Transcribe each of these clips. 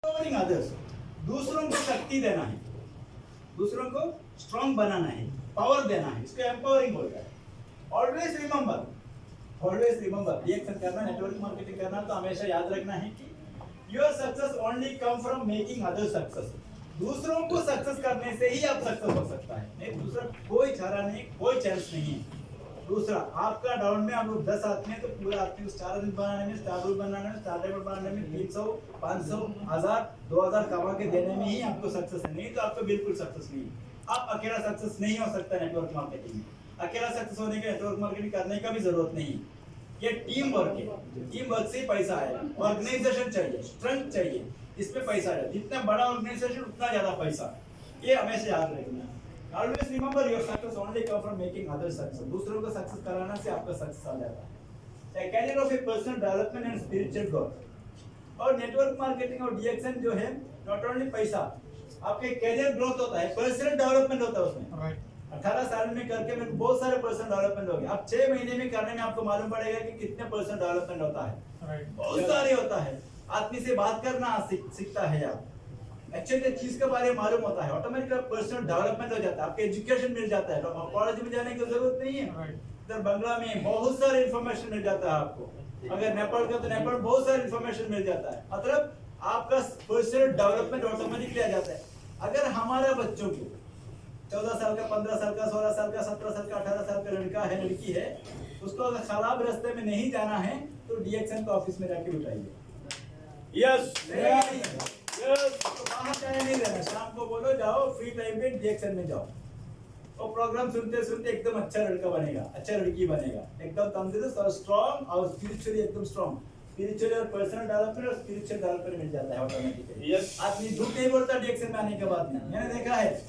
Empowering others, दूसरों को शक्ति देना है, दूसरों को स्ट्रॉन्ग बनाना है, पावर देना है, इसको एम्पावरिंग बोलता है। ऑलवेज रिमेंबर रिएक्शन करना, नेटवर्क मार्केटिंग करना तो हमेशा याद रखना है कि your success only come from making other success. दूसरों को सक्सेस करने से ही आप सक्सेस हो सकता है, नहीं दूसरा कोई चारा नहीं, कोई चांस नहीं है। दूसरा, आपका डाउन में आप लोग 10 आदमी हैं तो पूरा आदमी स्टार बनाने में, स्टार रूल बनाने में, स्टार डायमंड बनाने में 300, 500, 1000, 2000 कमा के देने में ही आपको सक्सेस है, नहीं तो आपको बिल्कुल सक्सेस नहीं है। आप अकेला सक्सेस नहीं हो सकता नेटवर्क मार्केटिंग में। अकेला सक्सेस होने के नेटवर्क मार्केटिंग करने का भी जरूरत नहीं है, ये टीम वर्क है, टीम वर्क से ही पैसा आएगा। ऑर्गेनाइजेशन चाहिए, स्ट्रेंथ चाहिए, इसमें पैसा आएगा। जितना बड़ा ऑर्गेनाइजेशन उतना ज्यादा पैसा, ये हमेशा याद रखना। Always remember your success only come from making others success. दूसरों को सक्सेस कराना से आपका सक्सेस आ जाता है। Carrier of A personal development and spiritual growth. और नेटवर्क मार्केटिंग और डीएक्सएन जो है, नॉट ओनली पैसा, आपके कैरियर ग्रोथ होता है, पर्सनल डेवलपमेंट होता है उसमें। 18 साल में करके मेरे बहुत सारे पर्सनल डेवलपमेंट हो गए। अब 6 महीने में करने में आपको मालूम पड़ेगा कि कितने पर्सनल डेवलपमेंट होता है। बहुत सारे होता है। आदमी से बात करना सीखता है आप, एक्चुअली चीज के बारे में मालूम होता है, ऑटोमेटिक पर्सनल डेवलपमेंट हो जाता है, आपके एजुकेशन मिल जाता है, कॉलेज में जाने की जरूरत नहीं है। इधर बंगला में बहुत सारे इन्फॉर्मेशन मिल जाता है आपको। अगर नेपाल का तो नेपाल में बहुत सारे इन्फॉर्मेशन मिल जाता है, मतलब आपका पर्सनल डेवलपमेंट ऑटोमेटिकली आ जाता है। अगर हमारे बच्चों को 14 साल का, 15 साल का, 16 साल का, 17 साल का, 18 साल का लड़का है, लड़की है, उसको अगर खराब रास्ते में नहीं जाना है तो डीएक्सएन का ऑफिस में जाके उठाइए। यस तो बाहर जाने नहीं देना, शाम को बोलो जाओ, फ्री टाइम में डीएक्सएन में जाओ और प्रोग्राम सुनते सुनते एकदम अच्छा लड़का बनेगा, अच्छा लड़की बनेगा, एकदम तंदुरुस्त और स्ट्रॉन्ग और स्पिरिचुअली एकदम स्ट्रॉन्ग। स्पिरिचुअल और पर्सनल डेवलपमेंट और स्पिरिचुअल डेवलपमेंट मिल जाता है ऑटोमेटिकली। आदमी झूठ नहीं बोलता डीएक्सएन में आने के बाद में, मैंने देखा है।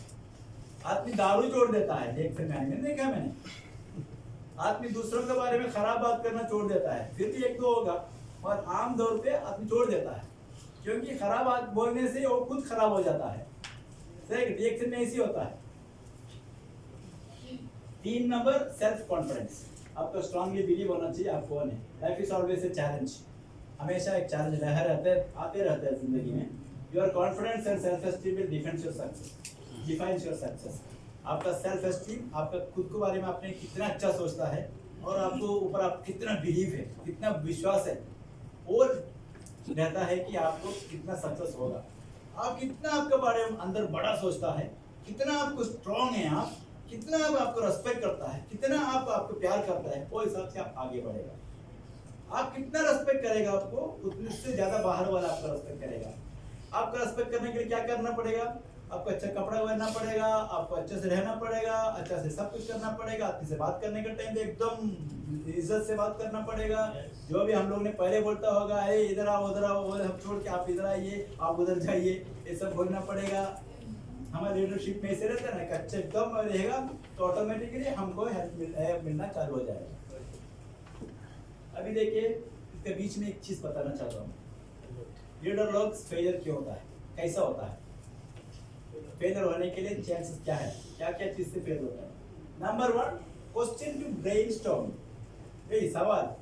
आदमी दारू छोड़ देता है डीएक्सएन में आने में, देखा मैंने। आदमी दूसरों के बारे में खराब बात करना छोड़ देता है, फिर भी एक दो होगा, और आमतौर पे आदमी छोड़ देता है, क्योंकि खराब बात बोलने से वो खुद खराब हो जाता है। सही, रिएक्शन में ऐसी होता है। 3 नंबर, सेल्फ कॉन्फिडेंस। आपको स्ट्रांगली बिलीव होना चाहिए आप कौन है। Life is always a challenge, हमेशा एक चैलेंज आते रहते हैं जिंदगी में। Your confidence and self esteem will defines your success, defines your success. आपका सेल्फ एस्टीम, आपका खुद के बारे में आपने कितना अच्छा सोचता है और आपको ऊपर आप कितना बिलीव है, कितना विश्वास है, और रहता है कि आपको कितना सक्सेस होगा। आप कितना आपके बारे में अंदर बड़ा सोचता है, कितना आपको स्ट्रॉन्ग है, आप कितना आप आपको रेस्पेक्ट करता है, कितना आप आपको प्यार करता है, वो हिसाब से आप आगे बढ़ेगा। आप कितना रेस्पेक्ट करेगा आपको, उतने से ज्यादा बाहर वाला आपका रेस्पेक्ट करेगा। आपका रेस्पेक्ट करने के लिए क्या करना पड़ेगा? आपको अच्छा कपड़ा पहनना पड़ेगा, आपको अच्छे से रहना पड़ेगा, अच्छा से सब कुछ करना पड़ेगा। आदमी से बात करने के टाइम पे एकदम इज्जत से बात करना पड़ेगा। जो भी हम लोग ने पहले बोलता होगा, ए इधर आओ उधर आओ, वो सब छोड़ के आप इधर आइए, आप उधर जाइए, ये सब बोलना पड़ेगा। हमारे लीडरशिप में ऐसे रहता है ना, अच्छा एकदम रहेगा तो ऑटोमेटिकली हमको हेल्प मिलना चालू हो जाएगा। अभी देखिए, इसके बीच में एक चीज बताना चाहता हूँ। लीडर लोग फेलियर क्यों होता है, कैसा होता है? फेलियर होने के लिए चांसेस क्या है, क्या क्या चीज से फेल होता है? Number 1, question to brainstorm. ये सवाल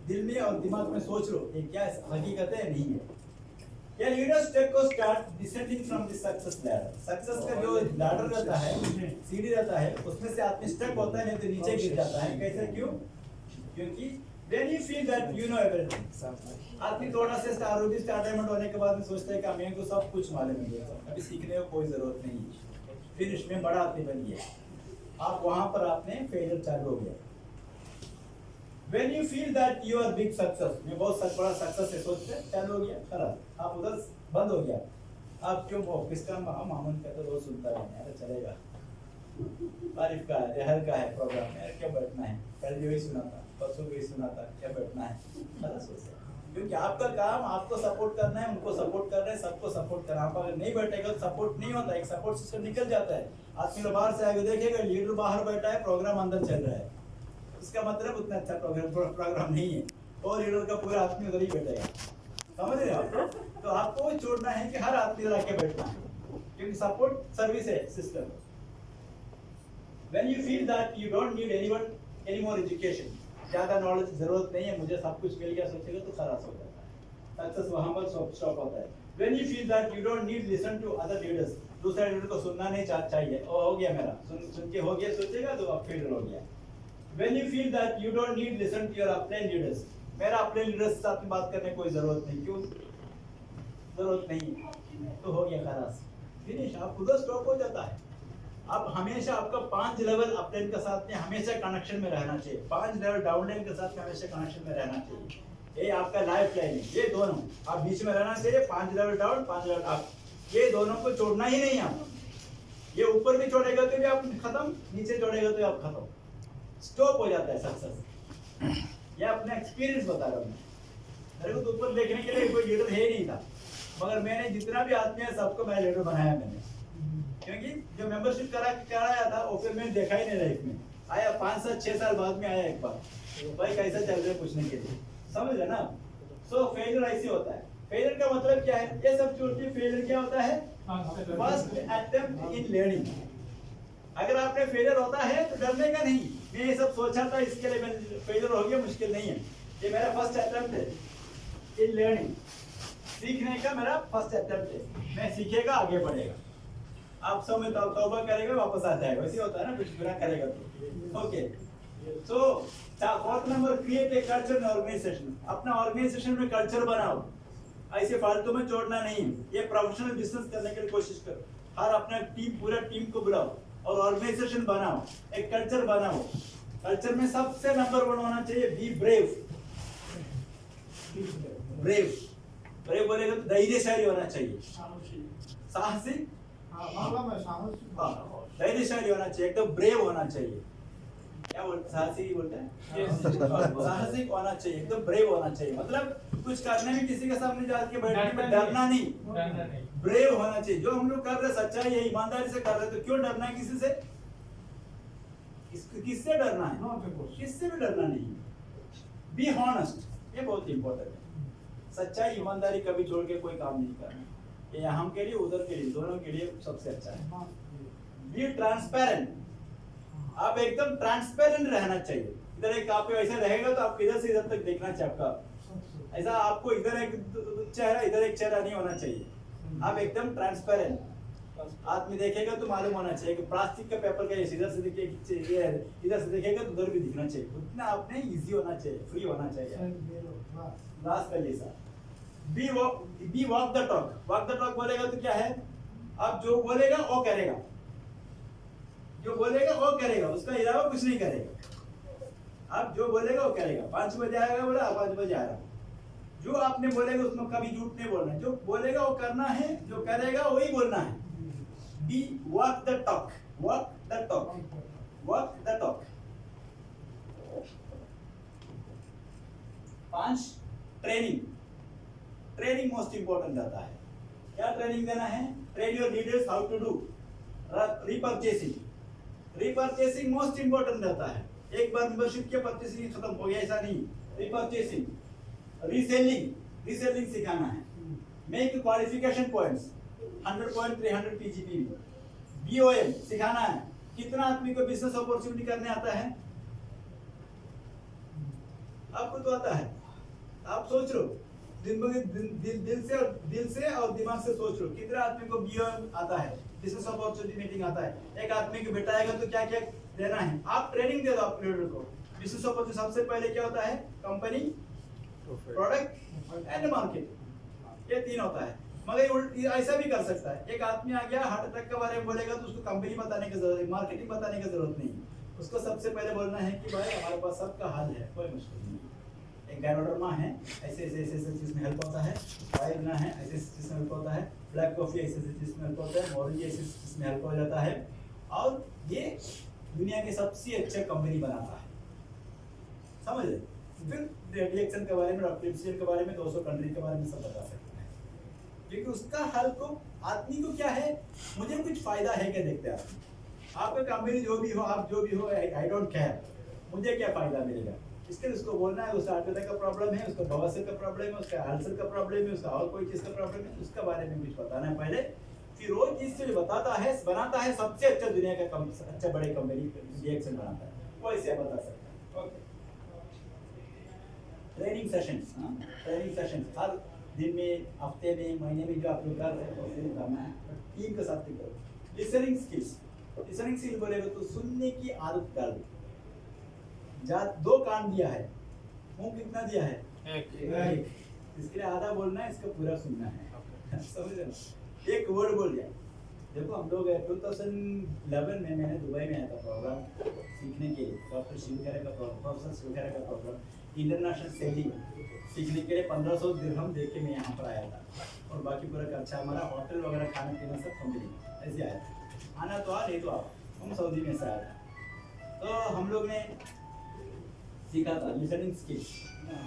दिल में और दिमाग में सोच लो, ये क्या हकीकत है नहीं है। या लीडर्स टेक को start descending from the success ladder. Success का जो लैडर रहता है, सीढ़ी रहता है, उसमें से आदमी स्टक होता है, नहीं तो नीचे गिर जाता है। कैसे, क्यों? क्योंकि when you feel that you know everything, आदमी थोड़ा से स्टार डायमंड होने के बाद में सोचता है कि मेरे को सब कुछ मालूम है, अभी सीखने को कोई जरूरत नहीं है, फिर इसमें बड़ा आदमी बन गया। आप वहां पर आपने फेलियर चालू हो गया। When you feel that you are big success, मैं बहुत बड़ा सक्सेस है सोचते चालू हो गया, खराब, आप उधर बंद हो गया। आप क्यों ऑफिस का मामून का तो रोज सुनता है, चलेगा, तारीफ का है, जहर का है प्रोग्राम में, क्या बैठना है, कल भी वही सुना था, परसों भी सुना था, क्या बैठना है, क्योंकि आपका काम आपको सपोर्ट करना है, उनको सपोर्ट करना है, सबको सपोर्ट करना। आप अगर नहीं बैठेगा तो सपोर्ट नहीं होता, एक सपोर्ट सिस्टम निकल जाता है। आदमी लोग बाहर से आगे देखेगा, लीडर बाहर बैठा है, प्रोग्राम अंदर चल रहा है, इसका मतलब उतना अच्छा प्रोग्राम नहीं है, और लीडर का पूरा आदमी उधर ही बैठेगा। समझ रहे आप? तो आपको छोड़ना है कि हर आदमी इधर आके बैठना है, क्योंकि सपोर्ट सर्विस है system. When you feel that you don't need anyone any more education, ज्यादा नॉलेज जरूरत नहीं है, मुझे सब कुछ मिल गया सोचेगा तो खराब हो जाता है। सक्सेस वहां पर स्टॉप होता है। When you feel that you don't need listen to other leaders, दूसरे लीडर को सुनना नहीं चाहिए, ओ हो गया मेरा, सुन के हो गया, सोचेगा तो अब फेलियर हो गया। When you feel that you don't need listen to your upline leaders, मेरा अपने लीडर्स के साथ में बात करने कोई जरूरत नहीं, क्यों जरूरत नहीं, तो हो गया खलास, फिनिश, आप खुद स्टॉप हो जाता है। अब हमेशा आपका 5 लेवल अपलाइन के साथ में हमेशा कनेक्शन में रहना चाहिए, 5 लेवल डाउनलाइन के साथ में हमेशा कनेक्शन में रहना चाहिए। ये आपका लाइफ लाइन है, ये दोनों आप बीच में रहना चाहिए, 5 लेवल डाउन 5 लेवल अप, ये दोनों को छोड़ना ही नहीं आप। ये ऊपर भी छोड़ेगा तो भी आप खत्म, नीचे छोड़ेगा तो आप खत्म, स्टॉप हो जाता है सक्सेस। ये अपना एक्सपीरियंस बता रहा हूँ मैं, मेरे को तो ऊपर देखने के लिए कोई लीडर है नहीं था, मगर मैंने जितना भी आदमी है सबको मैं लीडर बनाया मैंने, क्योंकि जो मेंबरशिप कराया था वो फिर मैंने देखा ही नहीं लाइफ में, आया 5-6 साल बाद में आया एक बार, तो भाई कैसा चल रहा है पूछने के लिए, समझ रहे ना। सो फेलियर ऐसे होता है, फेलियर का मतलब क्या है, ये सब छोड़िए, फेलियर क्या होता है, फर्स्ट अटेम्प्ट इन लर्निंग। अगर आपने फेलियर होता है तो डरने का नहीं, मैं ये सब सोचा था इसके लिए मैं फेलियर हो गया, मुश्किल नहीं है, ये मेरा फर्स्ट अटेम्प्ट है इन लर्निंग, सीखने का मेरा फर्स्ट अटेम्प्ट है, मैं सीखेगा आगे बढ़ेगा। आप सब में तौबा करेगा वापस आ जाएगा, वैसे होता है ना, कुछ बुरा करेगा तो। Okay, so fourth number, create a culture in organisation. अपना ऑर्गेनाइजेशन में कल्चर बनाओ, ऐसे फालतू में छोड़ना नहीं, ये प्रोफेशनल बिजनेस करने की कोशिश करो, हर अपना टीम, पूरा टीम को बुलाओ और ऑर्गेनाइजेशन बनाओ, एक कल्चर बनाओ। कल्चर में सबसे नंबर 1 होना चाहिए, बी ब्रेव। ब्रेव, ब्रेव बोलेगा तो धैर्यशाली होना चाहिए, साहसी, धैर्यशाली होना चाहिए, एकदम ब्रेव होना चाहिए। क्या बोलते, साहसी बोलते हैं, साहसिक होना चाहिए, एकदम ब्रेव होना चाहिए, मतलब कुछ करने में किसी के सामने जाके बैठने में डरना नहीं, ब्रेव होना चाहिए। जो हम लोग कर रहे सच्चाई है, ईमानदारी से कर रहे, तो क्यों डरना है किसी से, किससे डरना है, किससे भी डरना नहीं। बी हॉनेस्ट, ये बहुत इंपॉर्टेंट है, सच्चाई ईमानदारी कभी छोड़ के कोई काम नहीं करना, ये हम के लिए उधर के लिए दोनों के लिए सबसे अच्छा है। बी ट्रांसपेरेंट, आप एकदम ट्रांसपेरेंट रहना चाहिए, इधर एक आप ऐसा रहेगा तो आप इधर से इधर तक देखना चाहिए, आपका ऐसा आपको इधर एक चेहरा इधर एक चेहरा नहीं होना चाहिए, आप एकदम ट्रांसपेरेंट, आदमी देखेगा तो मालूम होना चाहिए कि प्लास्टिक का पेपर का इधर से देखिए, इधर से देखेगा तो उधर भी दिखना चाहिए, उतना आपने इजी होना चाहिए, फ्री होना चाहिए, लास्ट का जैसा। Be walk the talk, walk the talk बोलेगा तो क्या है, आप जो बोलेगा वो करेगा, जो बोलेगा वो करेगा, उसका अलावा कुछ नहीं करेगा, आप जो बोलेगा वो करेगा। 5 बजे आएगा बोला, 5 बजे आ रहा, जो आपने बोलेगा उसमें कभी झूठ नहीं बोलना है, जो बोलेगा वो करना है, जो करेगा वही बोलना है। Be walk the talk, walk the talk, walk the talk. 5 training, training most important रहता है। क्या ट्रेनिंग देना है, train your leaders how to do repurchasing, repurchasing most important रहता है। एक बार मेंबरशिप के परचेसिंग खत्म हो गया ऐसा नहीं, रीपर्चेसिंग, रीसेलिंग, रीसेलिंग सिखाना है। Make qualification points 100 point 300 PGP, BOM सिखाना है। कितना आदमी को बिजनेस अपॉर्चुनिटी करने आता है, आपको तो आता है, आप सोच लो दिल से और दिमाग से सोच लो, कितना आदमी को बीओएम आता है, बिजनेस अपॉर्चुनिटी मीटिंग आता है। एक आदमी को बिठाएगा तो क्या क्या देना है, आप ट्रेनिंग दे दो अपने लीडर को। बिजनेस अपॉर्चुनिटी सबसे पहले क्या होता है, कंपनी, प्रोडक्ट एंड मार्केट, ये 3 होता है। मगर ऐसा भी कर सकता है, एक आदमी आ गया हार्ट अटैक के बारे में बोलेगा तो उसको कंपनी बताने की जरूरत है, मार्केटिंग बताने की जरूरत नहीं, उसको सबसे पहले बोलना है कि भाई हमारे पास सबका हल है, कोई मुश्किल नहीं। एक गायरोडर्मा है, ऐसे चीज में हेल्प होता है, वाइग्ना है, ऐसे चीज में हेल्प होता है, ब्लैक कॉफी ऐसे चीज में हेल्प होता है, मोरिंग ऐसे चीज में हेल्प हो जाता है, और ये दुनिया के सबसे अच्छे कंपनी बनाता है, समझ रहे। फिर रिएक्शन के बारे में, डॉक्टर के बारे में, 200 कंट्री के बारे में सब बता सकते हैं, क्योंकि उसका हल को आदमी को क्या है, मुझे कुछ फायदा है क्या देखते हैं आपका कंपनी जो भी हो, आप जो भी हो, आई डोंट केयर, मुझे क्या फायदा मिलेगा। इसके लिए उसको बोलना है, उसका हार्ट अटैक का प्रॉब्लम है, उसका बवासीर का प्रॉब्लम है, उसका अल्सर का प्रॉब्लम है, उसका और कोई चीज का प्रॉब्लम है, उसके बारे में कुछ बताना है पहले। फिर वो चीज से बताता है, बनाता है, सबसे अच्छा दुनिया का अच्छा बड़े कंपनी रिएक्शन बनाता है, वो ऐसे बता सकता है। Okay, training sessions, training sessions दिन में, हफ्ते में, महीने में जो आप लोग कर रहे हैं वो करना है, टीम के साथ भी करो। लिसनिंग स्किल्स, लिसनिंग स्किल बोलेगा तो सुनने की आदत डालो। दो कान दिया है, मुंह कितना दिया है? एक। इसके लिए आधा बोलना है, इसका पूरा सुनना है। समझ रहे हो? एक वर्ड बोल दिया। देखो हम लोग 2011 में मैंने दुबई में आया था प्रोग्राम सीखने के लिए, डॉक्टर शिवखेरा का प्रोफेसर शिवखेरा का प्रोग्राम इंटरनेशनल सेलिंग सीखने के लिए 1500 दिरहम दे के मैं यहाँ पर आया था, और बाकी पूरा खर्चा हमारा होटल वगैरह खाना पीना सब कंपनी ऐसे आया था। आना तो आ नहीं तो आप, हम सऊदी में से आया था। तो हम लोग ने सीखा था लिसनिंग स्किल।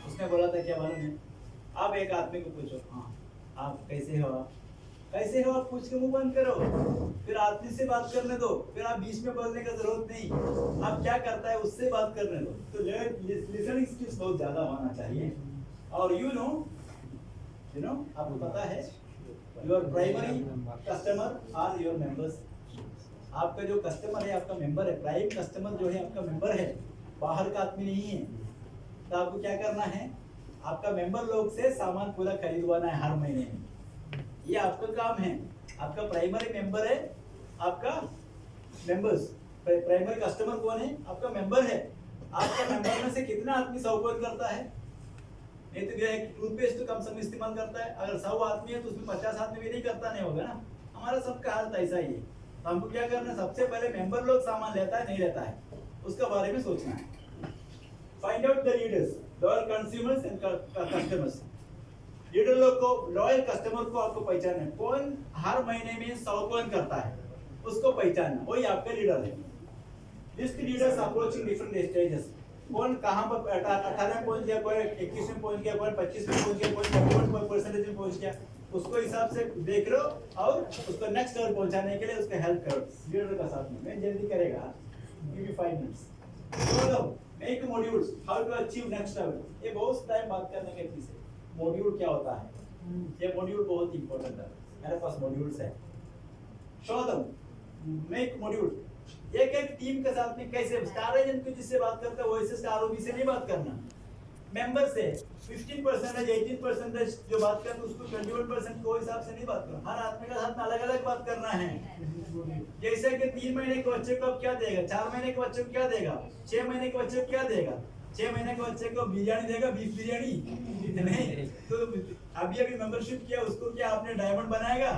उसने बोला था क्या मालूम है, आप एक आदमी को पूछो, हाँ आप कैसे हो, कैसे हो आप पूछ के मुंह बंद करो, फिर आदमी से बात करने दो, फिर आप बीच में बोलने का जरूरत नहीं, आप क्या करता है उससे बात करने दो। तो लिसनिंग स्किल्स बहुत ज्यादा होना चाहिए। और यू नो आपको पता है your primary customer are your members. आपका जो कस्टमर है आपका मेंबर है, प्राइम कस्टमर जो है आपका मेंबर है, बाहर का आदमी नहीं है। तो आपको क्या करना है, आपका मेंबर लोग से सामान पूरा खरीदवाना है हर महीने में, ये आपका काम है। आपका प्राइमरी मेंबर है, आपका मेंबर्स, प्राइमरी कस्टमर कौन है? आपका मेंबर है। आपका मेंबर में से कितना आदमी सौकोन करता है? नहीं तो क्या है, टूथपेस्ट तो कम से कम इस्तेमाल करता है। अगर 100 आदमी है तो उसमें 50 आदमी भी नहीं करता, नहीं होगा ना। हमारा सबका हाल ऐसा ही है। तो हमको क्या करना है, सबसे पहले मेंबर लोग सामान लेता है नहीं लेता है उसका बारे में सोचना है। Find out the readers, loyal consumers and customers. Leader लोग को, लॉयल कस्टमर को आपको पहचानना है, कौन हर महीने में 100 कौन करता है उसको पहचानना, वही आपका लीडर है। List leaders approaching different stages, कौन कहां पर 18 में पहुंच गया, कोई 21 में पहुंच गया, कोई 25 में पहुंच गया, कोई 41% में पहुंच गया, उसको हिसाब से देख लो और उसको नेक्स्ट लेवल पहुंचाने के लिए उसको हेल्प करो लीडर का साथ में। मैं जल्दी करेगा, गिव यू 5 मिनट्स। बोलो make modules, how to achieve next level. ये बहुत टाइम बात करने के पीछे मॉड्यूल क्या होता है, ये मॉड्यूल बहुत इंपॉर्टेंट है। मेरे पास मॉड्यूल्स है, शो दम, मेक मॉड्यूल। एक एक टीम के साथ में कैसे स्टार एजेंट को जिससे बात करते हैं वैसे स्टार ओबी से नहीं बात करना, मेंबर से 15% 18% जो बात करते हैं उसको 21% को हिसाब से नहीं बात करना। हर आदमी का साथ में अलग अलग बात करना है। जैसे कि 3 महीने के बच्चे को अब क्या देगा, 4 महीने के बच्चे को क्या देगा, 6 महीने के बच्चे को क्या देगा। 6 महीने के बच्चे को बिरयानी देगा, बीफ बिरयानी नहीं। तो अभी मेंबरशिप किया उसको क्या आपने डायमंड बनाएगा?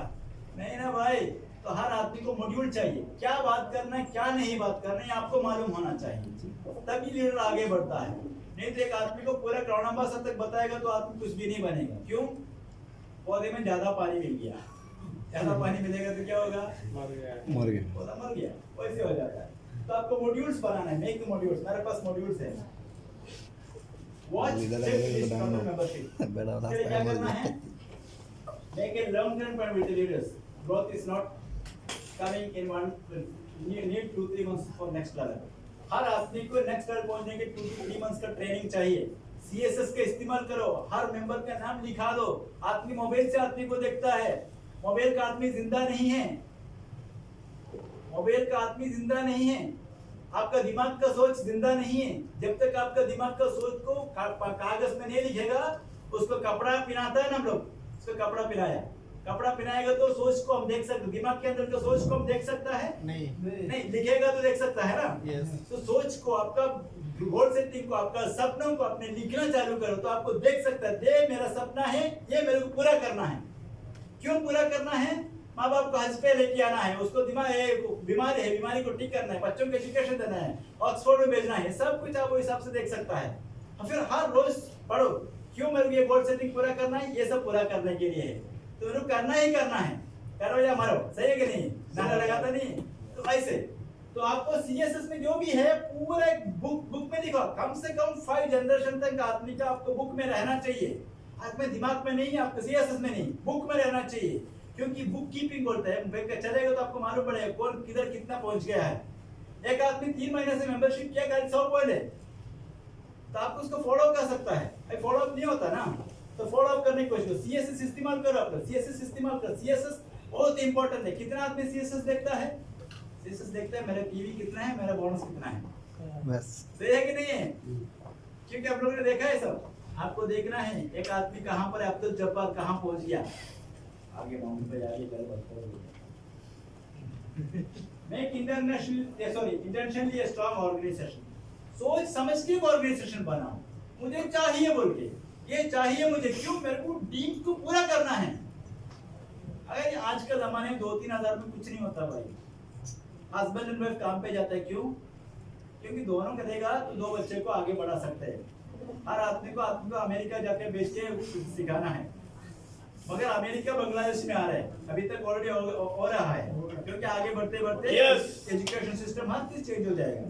नहीं ना भाई। तो हर आदमी को मॉड्यूल चाहिए, क्या बात करना है क्या नहीं बात करना है आपको मालूम होना चाहिए, तभी लीडर आगे बढ़ता है। नहीं तो एक आदमी को पूरा ग्राउंड तक बताएगा तो आदमी कुछ भी नहीं बनेगा। क्यों? पौधे में ज्यादा पानी मिल गया, ज्यादा पानी मिलेगा तो क्या होगा, मर गया, पौधा मर गया, वैसे हो जाता है। तो आपको मॉड्यूल्स बनाना है, मेक मॉड्यूल्स। मेरे पास मॉड्यूल्स है। वॉच मेंबरशिप क्या करना है, make a long-term plan with the leaders. Growth is not coming in one. Need 2-3 months for next level. हर आदमी को नेक्स्ट लेवल पहुंचने के 2-3 मंथ्स का ट्रेनिंग चाहिए। CSS का इस्तेमाल करो, हर मेंबर का नाम लिखा दो। आदमी मोबाइल से आदमी को देखता है, मोबाइल का आदमी जिंदा नहीं है, मोबाइल का आदमी जिंदा नहीं है। आपका दिमाग का सोच जिंदा नहीं है। जब तक आपका दिमाग का सोच को कागज में नहीं लिखेगा, उसको कपड़ा पहनाता है ना हम लोग, उसको कपड़ा पहनाया, कपड़ा पहनाएगा तो सोच को हम देख सकते, दिमाग के अंदर का सोच को हम देख सकता है नहीं लिखेगा तो देख सकता है ना। तो सोच को, आपका गोल सेटिंग को, आपका सपनों को अपने लिखना चालू करो तो आपको देख सकता है, ये मेरा सपना है, ये मेरे को पूरा करना है। क्यों पूरा करना है? माँ बाप को हज पे लेके आना है, उसको बीमारी है, बीमारी को ठीक करना है, बच्चों को एजुकेशन देना है, ऑक्सफोर्ड में भेजना है, सब कुछ आप वो हिसाब से देख सकता है। और फिर हर रोज पढ़ो, क्यों मेरे को ये गोल सेटिंग पूरा करना है, ये सब पूरा करने के लिए है। तो मेरे को करना ही करना है, करो या मरो, सही है कि नहीं? नारा लगाता नहीं। तो ऐसे तो आपको CSS में जो भी है पूरा एक बुक में लिखो, कम से कम 5 जनरेशन तक आदमी का आपको बुक में रहना चाहिए। आपके दिमाग में नहीं, आपको CSS में नहीं, बुक में रहना चाहिए। क्योंकि बुक कीपिंग बोलते हैं, बैंक चलेगा तो आपको मालूम पड़ेगा कौन किधर कितना पहुंच गया है। एक आदमी 3 महीने से मेंबरशिप किया, 100 पॉइंट है, तो आपको उसको फॉलो कर सकता है। फॉलो अप नहीं होता ना, तो फॉलो अप करने की कोशिश करो। CSS इस्तेमाल करो, आप CSS इस्तेमाल करो। CSS बहुत इंपॉर्टेंट है। कितना आदमी CSS देखता है? CSS देखता है मेरा टीवी कितना है, मेरा बोनस कितना है, बस। सही है कि नहीं है? क्योंकि आप लोगों ने देखा है सब, आपको देखना है एक आदमी कहाँ पर है, अब तो जब्बार कहाँ पहुंच गया, आगे माउंट पे जाके कर मेक इंटरनेशनली स्ट्रॉन्ग ऑर्गेनाइजेशन, सोच समझ के ऑर्गेनाइजेशन बनाओ, मुझे चाहिए बोल के, ये चाहिए मुझे, क्यों, मेरे को ड्रीम को पूरा करना है। अगर आज के जमाने में 2-3 हजार में कुछ नहीं होता भाई, हस्बैंड एंड वाइफ काम पे जाता है, क्यों, क्योंकि दोनों करेगा तो 2 बच्चे को आगे बढ़ा सकते हैं। हर आदमी को अमेरिका जाके बेच के सिखाना है, मगर अमेरिका बांग्लादेश में आ रहा है, अभी तक ऑलरेडी हो रहा है, क्योंकि आगे बढ़ते बढ़ते एजुकेशन सिस्टम हर चीज चेंज हो जाएगा,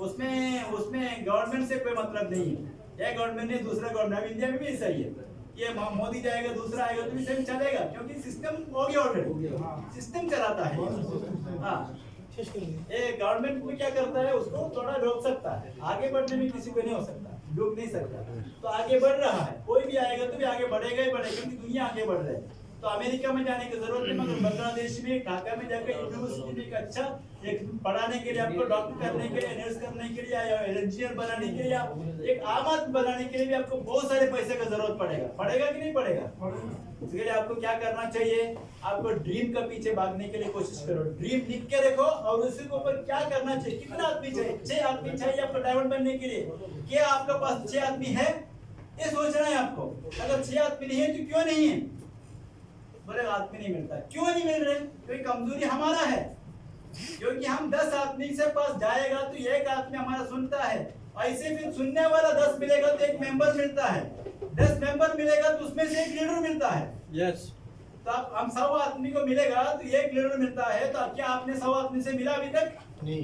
उसमें गवर्नमेंट से कोई मतलब नहीं है, यह गवर्नमेंट ने दूसरा गवर्नमेंट, इंडिया में भी ऐसा ही है, ये मोदी जाएगा दूसरा आएगा तो भी सेम चलेगा, क्योंकि सिस्टम हो गया ऑलरेडी, सिस्टम चलाता है। हाँ, ये गवर्नमेंट में क्या करता है, उसको थोड़ा रोक सकता है, आगे बढ़ने में किसी को नहीं हो सकता, रोक नहीं सकता, तो आगे बढ़ रहा है, कोई भी आएगा तो भी आगे बढ़ेगा ही बढ़ेगा, क्योंकि दुनिया आगे बढ़ रही है। तो अमेरिका में जाने की जरूरत नहीं, मगर बांग्लादेश में ढाका में जाकर यूनिवर्सिटी में एक अच्छा एक पढ़ाने के लिए, आपको डॉक्टर करने के लिए, नर्स करने के लिए, या इंजीनियर बनाने के लिए, या एक आम आदमी बनाने के लिए भी आपको बहुत सारे पैसे का जरूरत पड़ेगा कि नहीं पड़ेगा। इसके लिए आपको क्या करना चाहिए, आपको ड्रीम के पीछे भागने के लिए कोशिश करो, ड्रीम लिख के रखो और उसी के ऊपर क्या करना चाहिए, कितना आदमी चाहिए, 6 आदमी चाहिए आपको डायमंड बनने के लिए, क्या आपके पास 6 आदमी है, ये सोचना है आपको। अगर 6 आदमी नहीं है तो क्यों नहीं है, बोले आदमी नहीं मिलता, क्यों नहीं मिल रहे, क्योंकि कमजोरी हमारा है, क्योंकि हम 10 आदमी से पास जाएगा तो एक आदमी हमारा सुनता है, ऐसे फिर सुनने वाला 10 मिलेगा तो एक मेंबर मिलता है, 10 मेंबर मिलेगा तो उसमें से एक लीडर मिलता है। यस, तो हम 100 आदमी को मिलेगा तो एक लीडर मिलता है, तो क्या आपने 100 आदमी से मिला अभी तक? नहीं।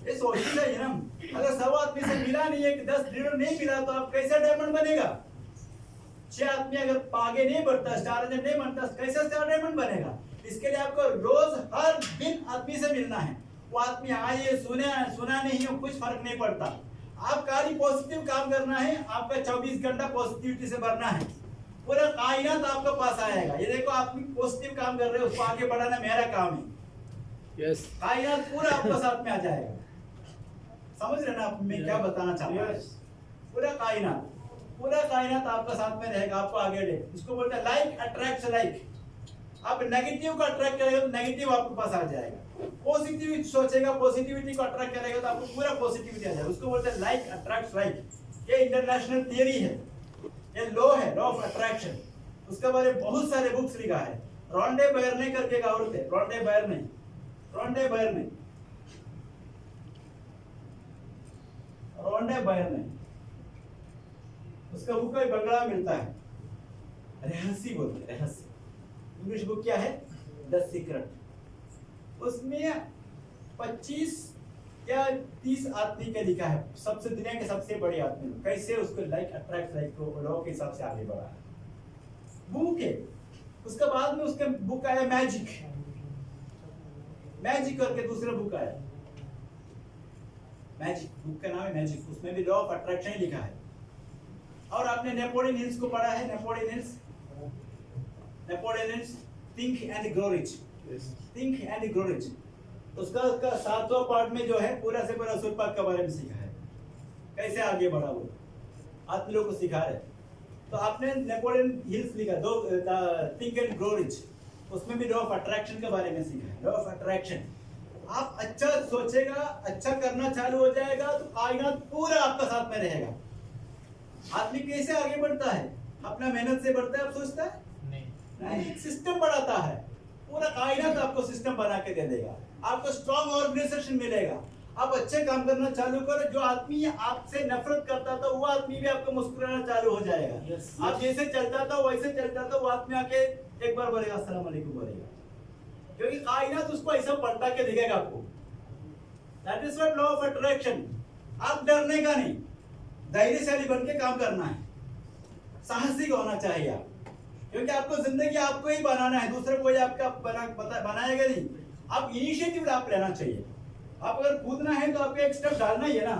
ये सोचना चाहिए ना, अगर 100 आदमी से मिला नहीं है, 10 लीडर नहीं मिला तो आप कैसे डायमंड बनेगा? 6 आदमी अगर आगे नहीं बढ़ता, स्टार नहीं बनता, कैसे स्टार डायमंड बनेगा? इसके लिए आपको रोज हर दिन आदमी से मिलना है, वो आदमी आए सुना नहीं हो कुछ फर्क नहीं पड़ता, आप खाली पॉजिटिव काम करना है, आपका 24 घंटा पॉजिटिविटी से भरना है, पूरा कायनात आपके पास आएगा। ये देखो आप पॉजिटिव काम कर रहे हो, उसको आगे बढ़ाना मेरा काम है। यस, कायनात पूरा आपके साथ में आ जाएगा, समझ रहे ना आप मैं क्या बताना चाहता हूँ? पूरा कायनात आपका साथ में रहेगा, आपको आगे ले, इसको बोलते हैं लाइक अट्रैक्ट्स लाइक। आप नेगेटिव को अट्रैक्ट करेगा तो नेगेटिव आपके पास आ जाएगा, पॉजिटिव सोचेगा, पॉजिटिविटी को अट्रैक्ट करेगा तो आपको पूरा पॉजिटिविटी आ जाएगा, उसको बोलते हैं लाइक अट्रैक्ट्स लाइक। ये इंटरनेशनल थियरी है, ये लॉ है, लॉ ऑफ अट्रैक्शन, उसके बारे में बहुत सारे बुक्स लिखा है। रॉन्डे बर्ने करके एक औरत है, रॉन्डे बर्ने, उसका बुक कोई बंगला मिलता है, रहस्य बोलते हैं, रहस्य। इंग्लिश बुक क्या है? The secret. उसमें 25 या 30 आदमी का लिखा है, सबसे दुनिया के सबसे बड़े आदमी कैसे उसको लाइक अट्रैक्ट लाइक को लॉ के हिसाब से आगे बढ़ा है, बुक है। उसके बाद में उसका बुक आया मैजिक करके दूसरा बुक आया, मैजिक बुक का नाम है मैजिक, उसमें भी लॉ ऑफ अट्रैक्शन ही लिखा है। और आपने नेपोलियन हिल्स को पढ़ा है, Napoleon hills think and grow rich, उसका 7वां पार्ट में जो है पूरा से पूरा सुरपाक के बारे में सीखा है, कैसे आगे बढ़ा वो आदमी लोग को सिखा रहे। तो आपने नेपोलियन हिल्स लिखा, थिंक एंड ग्रो रिच, उसमें भी लॉ ऑफ अट्रैक्शन के बारे में सीखा है, लॉ ऑफ अट्रैक्शन। आप अच्छा सोचेगा, अच्छा करना चालू हो जाएगा तो कायनात पूरा आपका साथ में रहेगा। आदमी कैसे आगे बढ़ता है? अपना मेहनत से बढ़ता है, आप सोचता है नहीं, सिस्टम बढ़ाता है, पूरा कायनात आपको सिस्टम बना के दे देगा, आपको स्ट्रॉन्ग ऑर्गेनाइजेशन मिलेगा। आप अच्छे काम करना चालू करो, जो आदमी आपसे नफरत करता था वो आदमी भी आपको मुस्कुराना चालू हो जाएगा। आप जैसे चलता था वैसे चलता था, वो आदमी आके एक बार बोलेगा अस्सलाम वालेकुम बोलेगा, क्योंकि कायनात उसको ऐसा पलटा के दिखेगा आपको। That is what law of attraction. आप डरने का नहीं, धैर्यशाली बन के काम करना है, साहसिक होना चाहिए आप, क्योंकि आपको जिंदगी आपको ही बनाना है, दूसरे कोई आपका बनाएगा नहीं। आप इनिशिएटिव आप लेना चाहिए। आप अगर कूदना है तो आपको एक स्टेप डालना ही है ना,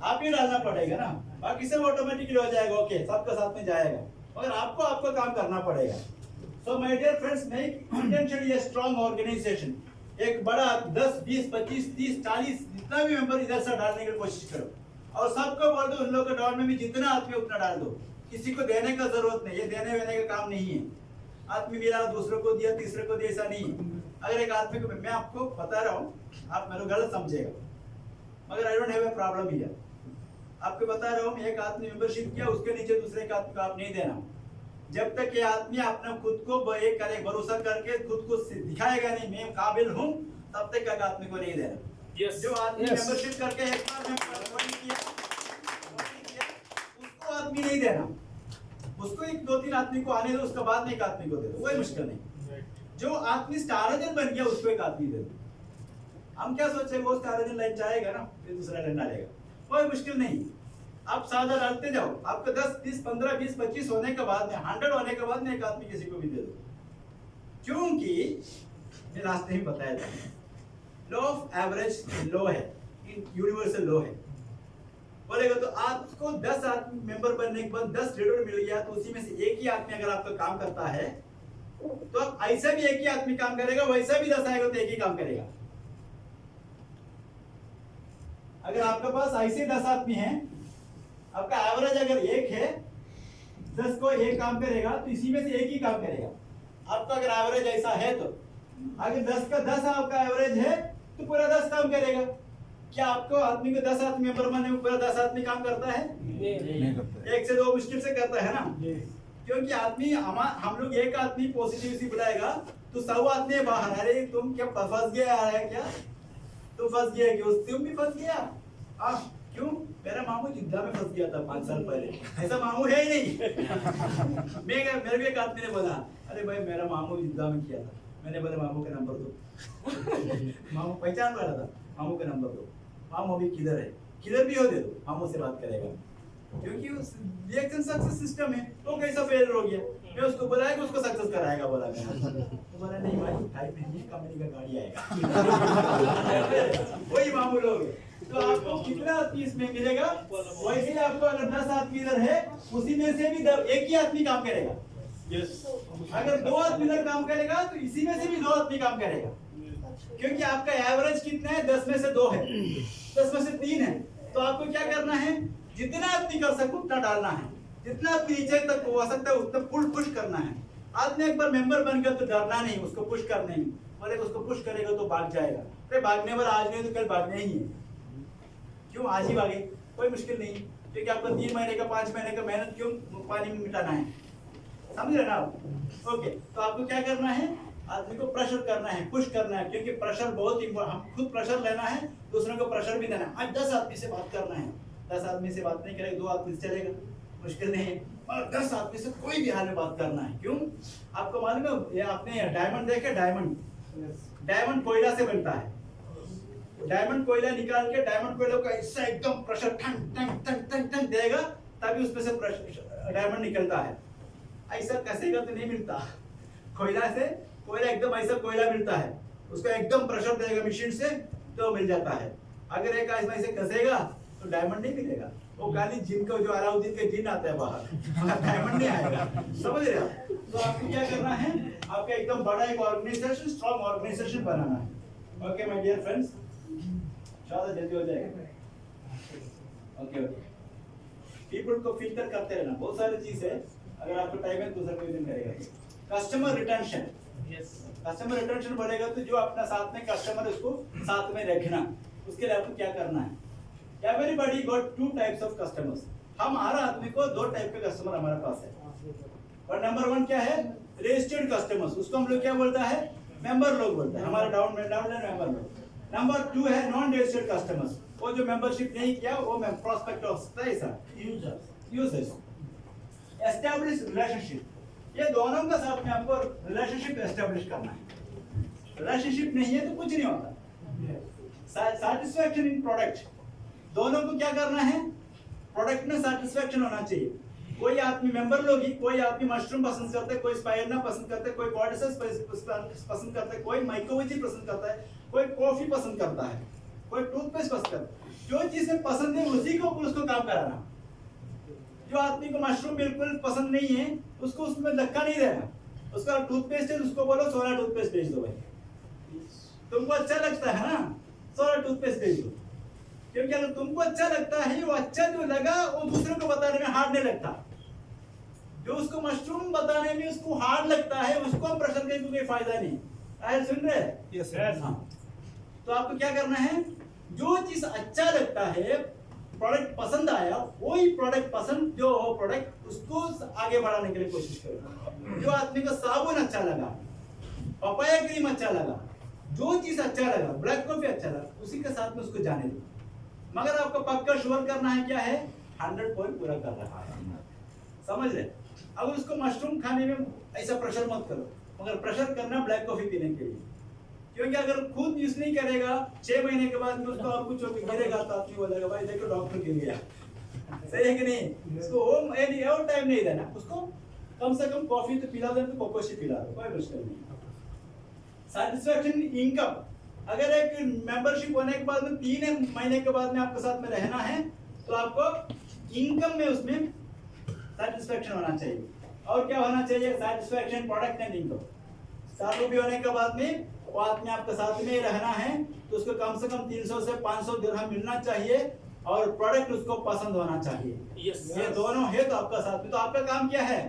आप ही डालना पड़ेगा ना, बाकी सब ऑटोमेटिकली हो जाएगा, ओके सबका साथ में जाएगा, मगर आपको आपका काम करना पड़ेगा। So my dear friends, make intentionally a strong organisation. एक बड़ा 10, 20, 25, 30, 40 जितना भी मेंबर इधर से डालने की कोशिश करो, और सबको बोल दो उन लोगों के डाउन में भी जितना आदमी उतना डाल दो, किसी को देने का जरूरत नहीं, ये देने वेने का काम नहीं है। आदमी मिला दूसरों को दिया तीसरे को दिया, ऐसा नहीं। अगर एक आदमी को, मैं आपको बता रहा हूँ, आप मेरे गलत समझेगा, मगर I don't have a problem here. आपको बता रहा हूँ, एक आदमी मेंबरशिप किया, उसके नीचे दूसरे एक आदमी को आप नहीं देना। जब तक ये आदमी अपना खुद को एक करे, भरोसा करके खुद को दिखाएगा नहीं मैं काबिल हूँ, तब तक एक आदमी को नहीं देना। जो आदमी मेंबरशिप करके एक बार में किया, उसको आदमी नहीं देना। उसको एक दो तीन आदमी को आने दो, उसके बाद में एक आदमी को दे दो, कोई मुश्किल नहीं। जो आदमी स्टार एजेंट बन गया उसको एक आदमी दे दो। हम क्या सोचे, वो स्टार एजेंट लाइन जाएगा ना, फिर दूसरा लाइन डालेगा, कोई मुश्किल नहीं। आप सादा डालते जाओ, आपको 10 30 15 20 25 होने के बाद में, 100 होने के बाद में एक आदमी किसी को भी दे दो। क्योंकि मैं लास्ट में बताया था, लॉ ऑफ एवरेज लॉ है, यूनिवर्सल लॉ है। बोलेगा तो आपको 10 आदमी मेंबर बनने के बाद 10 लीडर मिल गया, तो उसी में से एक ही आदमी अगर आपका काम करता है, तो अब ऐसा भी एक ही आदमी काम करेगा, वैसा भी 10 आएगा तो एक ही काम करेगा। अगर आपके पास ऐसे 10 आदमी हैं, आपका एवरेज अगर 1 है, 10 को 1 काम करेगा, तो इसी में से एक ही काम करेगा। आपका अगर एवरेज ऐसा है, तो अगर 10 का 10 आपका एवरेज है, तो पूरा 10 काम करेगा। क्या आपको आदमी को 10 आदमी मेंबर बनने में पूरा 10 आदमी काम करता है? नहीं करता। 1 से 2 मुश्किल से करता है ना। क्योंकि आदमी हम लोग एक आदमी पॉजिटिव सी बुलाएगा तो 100 आदमी बाहर, अरे तुम क्या फंस गया है क्या, तुम फंस गया क्यों, तुम भी फंस गया। क्यों? मेरा मामू जिद्दा में फंस गया था 5 साल पहले, ऐसा मामू है ही नहीं। मेरे भी एक आदमी ने बोला, अरे भाई मेरा मामू जिद्दा में किया था। मैंने बोला मामू का नंबर दो। मामू पहचान वाला था, मामू का नंबर दो। मामू अभी किधर है, किधर भी हो दे दो, मामू से बात करेगा। क्योंकि उस रिएक्शन सक्सेस सिस्टम है, तो कैसा फेल हो गया, मैं उसको बुलाया कि उसको सक्सेस कराएगा। बोला मैंने, तो बोला नहीं भाई टाइप नहीं है, कंपनी का गाड़ी आएगा। वही मामू लोग। तो आपको कितना पीस में मिलेगा, वैसे ही आपको अगर 10 आदमी इधर है, उसी में से भी एक ही आदमी काम करेगा। अगर 2 आदमी इधर काम करेगा, तो इसी में से भी 2 आदमी काम करेगा। क्योंकि आपका एवरेज कितना है, 10 में से 2 है, 10 में से 3 है। तो आपको क्या करना है, जितना आदमी कर सको उतना डालना है, जितना आदमी नीचे तक हो सकता है उतना पुश करना है। आदमी एक बार मेंबर बनकर तो डरना नहीं, उसको पुश करना ही। बोले उसको पुश करेगा तो भाग जाएगा, अरे भागने वाला आज नहीं तो कल भागने ही है। क्यों आज ही भागे, कोई मुश्किल नहीं। क्योंकि आपको 3 महीने का 5 महीने का मेहनत क्यों पानी में मिटाना है, समझ रहे ना आप। ओके, तो आपको क्या करना है, आदमी को प्रेशर करना है, पुश करना है। क्योंकि प्रेशर बहुत इंपॉर्टेंट, हम खुद प्रेशर लेना है, दूसरों को प्रेशर भी देना है। आज 10 आदमी से बात करना है, 10 आदमी से बात नहीं करेगा, 2 आदमी से चलेगा, मुश्किल नहीं है। और 10 आदमी से कोई भी हाल में बात करना है। क्यों? आपको मालूम है, ये आपने डायमंड देखे, डायमंड कोयला से बनता है। डायमंड कोयला निकाल के डायमंड कोयला को ऐसा एकदम प्रेशर ठंड ठंड ठंड ठंड ठंड देगा, तभी उसमें से डायमंड निकलता है। ऐसा कसेगा तो नहीं मिलता। कोयला से कोयला एकदम ऐसा कोयला मिलता है, उसको एकदम प्रेशर देगा मशीन से तो मिल जाता है। अगर एक ऐसे कसेगा तो डायमंड नहीं मिलेगा, वो खाली जिन का जो अलाउद्दीन के जिन आता है बाहर, डायमंड नहीं आएगा। समझ रहे आप? तो आपको क्या करना है, आपका एकदम बड़ा एक ऑर्गेनाइजेशन, स्ट्रॉन्ग ऑर्गेनाइजेशन बनाना है। ओके माय डियर फ्रेंड्स, शायद जल्दी हो जाएगा। ओके पीपल को फिल्टर करते रहना, बहुत सारी चीज है। अगर आपको टाइम है दूसरा कोई दिन करेगा। कस्टमर रिटेंशन, कस्टमर रिटेंशन बढ़ेगा तो जो अपना साथ में कस्टमर उसको साथ में रखना, उसके लिए आपको क्या करना है। Everybody got 2 types of customers. हमारा आदमी को 2 टाइप के कस्टमर हमारे पास है। और नंबर 1 क्या है, रजिस्टर्ड कस्टमर्स, उसको हम लोग क्या बोलता है, मेंबर लोग बोलते हैं, हमारा डाउन मेंबर लोग। नंबर 2 है नॉन रजिस्टर्ड कस्टमर्स, वो जो मेंबरशिप नहीं किया, वो प्रोस्पेक्ट होता है, ऐसा यूजर्स। एस्टैब्लिश रिलेशनशिप, ये दोनों के साथ में आपको रिलेशनशिप एस्टैब्लिश करना है। रिलेशनशिप नहीं है तो कुछ नहीं होता। सैटिस्फैक्शन इन प्रोडक्ट, दोनों को क्या करना है, प्रोडक्ट में सैटिस्फैक्शन होना चाहिए। कोई आदमी मेंबर लोग ही, कोई आदमी मशरूम पसंद करता है, कोई स्पाइरना पसंद करता है, कोई कॉर्डिसेस पसंद करता है, कोई माइक्रोवेव पसंद करता है, कोई कॉफी पसंद करता है, कोई टूथपेस्ट पसंद करता है। जो चीजें पसंद है उसी को उसको काम कराना। जो आदमी को मशरूम बिल्कुल पसंद नहीं है, उसको उसमें धक्का नहीं देना। उसका टूथपेस्ट है, उसको बोलो सोना टूथपेस्ट भेज दो भाई, तुमको अच्छा लगता है ना, सोना टूथपेस्ट भेज दो। क्योंकि अगर तुमको अच्छा लगता है, वो अच्छा जो लगा वो दूसरों को बताने में हार्ड नहीं लगता। जो उसको मशरूम बताने में उसको हार्ड लगता है, उसको हम प्रेशर करके कोई फायदा नहीं। आए सुन रहे? यस हाँ। तो आपको क्या करना है, जो चीज अच्छा लगता है, प्रोडक्ट पसंद आया, वही प्रोडक्ट पसंद जो हो प्रोडक्ट उसको आगे बढ़ाने के लिए कोशिश करो। जो आदमी को साबुन अच्छा लगा, पपाया क्रीम अच्छा लगा, जो चीज अच्छा लगा, ब्लैक कॉफी अच्छा लगा, उसी के साथ में उसको जाने दो। मगर आपको पक्का श्योर करना है क्या है, 100 पॉइंट पूरा कर रहा है, समझ रहे? अब उसको मशरूम खाने में ऐसा प्रेशर मत करो, मगर प्रेशर करना ब्लैक कॉफी पीने के लिए। क्योंकि अगर खुद यूज नहीं करेगा, 6 महीने के बाद में उसको और कुछ गिरेगा तो आदमी बोलेगा भाई देखो डॉक्टर गिर गया। सही है कि नहीं? उसको और टाइम नहीं देना, उसको कम से कम कॉफी तो पिला दो, तो कोकोशी पिला दो, कोई मुश्किल नहीं। सैटिस्फैक्शन इनकम, अगर एक मेंबरशिप होने के बाद में 3 महीने के बाद में आपके साथ में रहना है, तो आपको इनकम में उसमें सैटिस्फैक्शन होना चाहिए। और क्या होना चाहिए? Satisfaction product and income. चालू भी होने के बाद में वो आदमी आपके साथ में रहना है, तो उसको कम से कम 300 से 500 दिरहम मिलना चाहिए, और प्रोडक्ट उसको पसंद होना चाहिए। ये दोनों है तो आपका साथ में। तो आपका काम क्या है?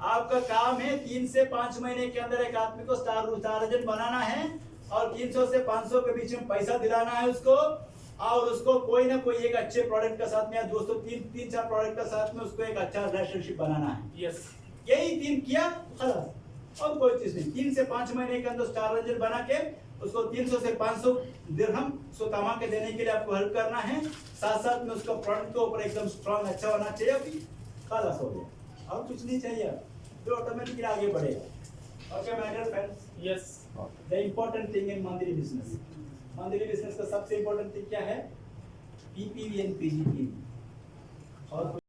आपका काम है 3 से 5 महीने के अंदर एक आदमी को स्टार एजेंट बनाना है, और 300 से 500 के बीच में पैसा दिलाना है उसको, और उसको कोई ना कोई एक अच्छे प्रोडक्ट के साथ में, या दोस्तों 3-4 प्रोडक्ट के साथ में उसको एक अच्छा रिलेशनशिप बनाना है। यही 3 किया खलास, और कोई चीज नहीं। 3 से 5 महीने के अंदर स्टार एजेंट बना के उसको 300 से 500 दिरहम उसको कमा के देने के लिए आपको हेल्प करना है। साथ साथ में उसको प्रोडक्ट के ऊपर एकदम स्ट्रांग अच्छा होना चाहिए, अभी खलास हो गया, और कुछ नहीं चाहिए, तो ऑटोमेटिकली आगे बढ़ेगा। Okay my dear friends, yes the important thing in monthly business, monthly business का सबसे इम्पोर्टेंट थिंग क्या है? PPV and PGP. और